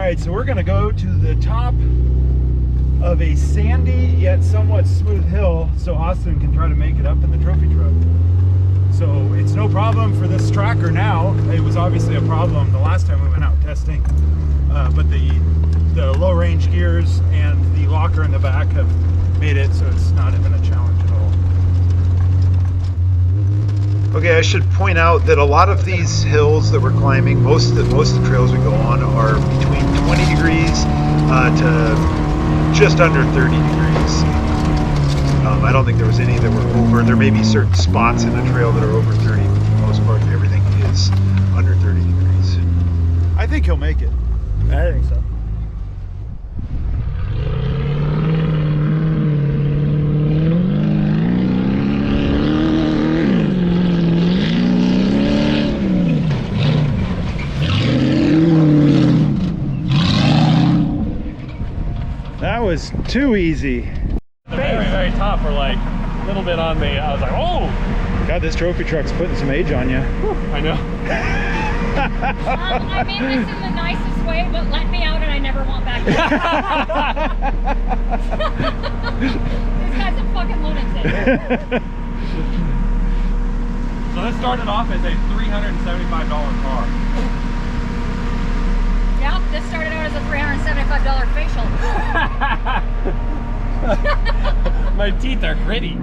right, so we're gonna go to the top of a sandy yet somewhat smooth hill so Austin can try to make it up in the trophy truck. So it's no problem for this tracker now. It was obviously a problem the last time we went out testing, but the low range gears and the locker in the back have made it so it's not even a challenge at all. Okay, I should point out that a lot of these hills that we're climbing, most of the trails we go on are between 20 degrees to just under 30 degrees. I don't think there was any that were over. There may be certain spots in the trail that are over 30, but for the most part, everything is under 30 degrees. I think he'll make it. I think so. That was too easy. The very top were like a little bit on me. I was like, oh! God, this trophy truck's putting some age on you. I know. I mean this in the nicest way, but let me out and I never want back. This guy's a fucking lunatic. So this started off as a $375 car. Yep, this started out as a $375 facial. My teeth are gritty.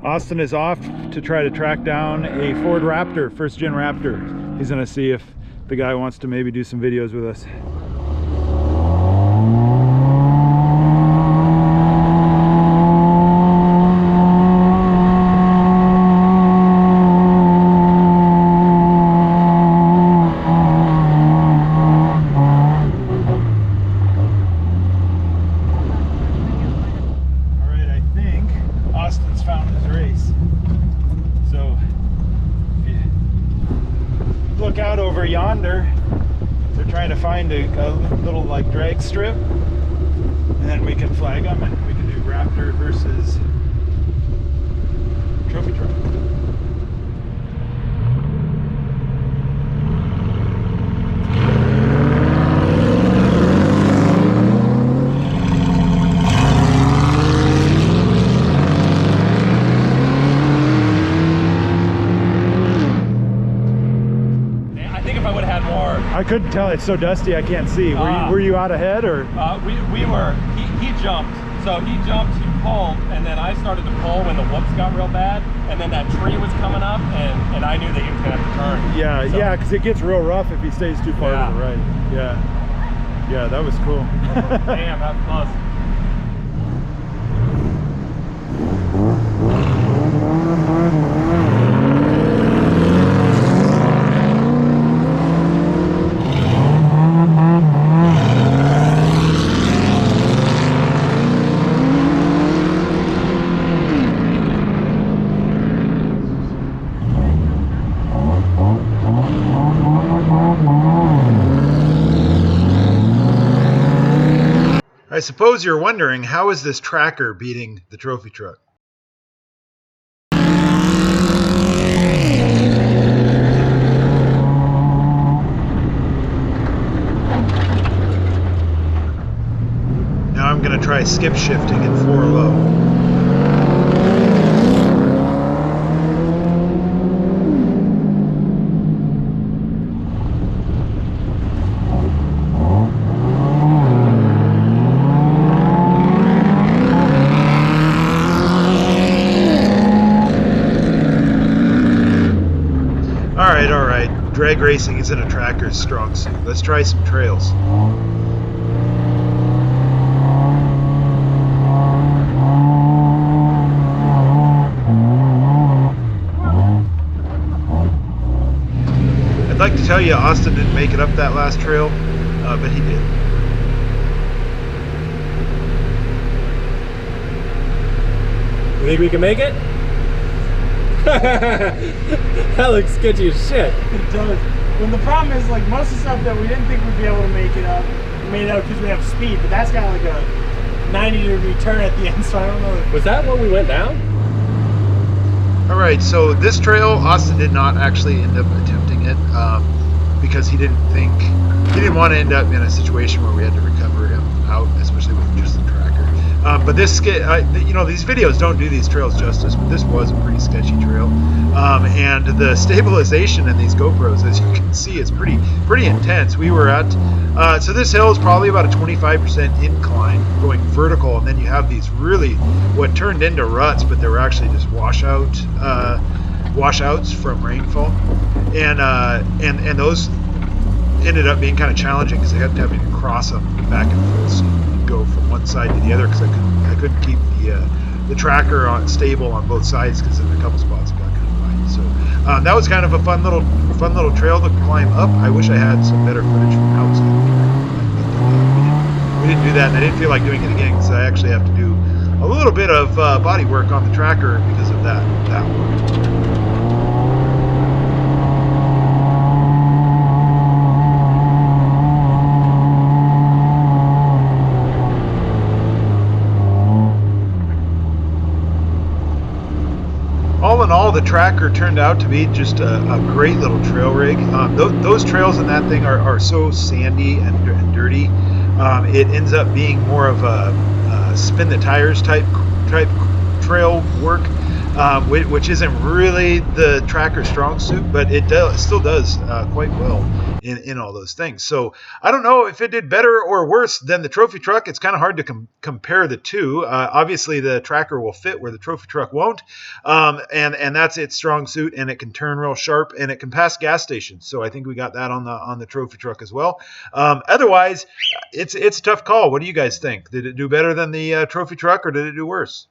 Austin is off to try to track down a Ford Raptor, first gen Raptor. He's gonna see if the guy wants to maybe do some videos with us. Out over yonder, they're trying to find a little like drag strip, and then we can flag them and we can do Raptor versus trophy truck. I couldn't tell, it's so dusty I can't see. Were you out ahead or? We were, he jumped. So he jumped, he pulled, and then I started to pull when the whoops got real bad, and then that tree was coming up, and I knew that he was gonna have to turn. Yeah, so, yeah, because it gets real rough if he stays too far to the right. Yeah. Yeah, that was cool. Damn, that was close. I suppose you're wondering, how is this tracker beating the trophy truck? Now I'm going to try skip shifting at 4 low. All right. Drag racing isn't a tracker's strong suit. Let's try some trails. I'd like to tell you Austin didn't make it up that last trail, but he did. You think we can make it? That looks sketchy as shit. It does. When the problem is, like, most of the stuff that we didn't think we'd be able to make it up, we made it up because we have speed, but that's got like a 90-degree turn at the end, so I don't know. Was that when we went down? All right, so this trail, Austin did not actually end up attempting it because he didn't think he didn't want to end up in a situation where we had to recover him out, especially with just the tracker. But this, you know, these videos don't do these trails justice, but this was a pretty sketchy trail. And the stabilization in these GoPros, as you can see, is pretty intense. We were at, so this hill is probably about a 25% incline going vertical, and then you have these really, what turned into ruts, but they were actually just washouts from rainfall. And those ended up being kind of challenging because I kept having to cross them back and forth, so you'd go from one side to the other because I couldn't keep the tracker stable on both sides because in a couple spots it got kind of wide. So that was kind of a fun little trail to climb up. I wish I had some better footage from outside the tracker, but we didn't do that, and I didn't feel like doing it again because I actually have to do a little bit of body work on the tracker because of that work. All in all, the tracker turned out to be just a great little trail rig. Those trails in that thing are so sandy and dirty. It ends up being more of a spin the tires type trail work, which isn't really the tracker strong suit, but it still does quite well in all those things. So I don't know if it did better or worse than the trophy truck. It's kind of hard to compare the two. Obviously, the tracker will fit where the trophy truck won't, and that's its strong suit, and it can turn real sharp, and it can pass gas stations. So I think we got that on the trophy truck as well. Otherwise, it's a tough call. What do you guys think? Did it do better than the trophy truck, or did it do worse?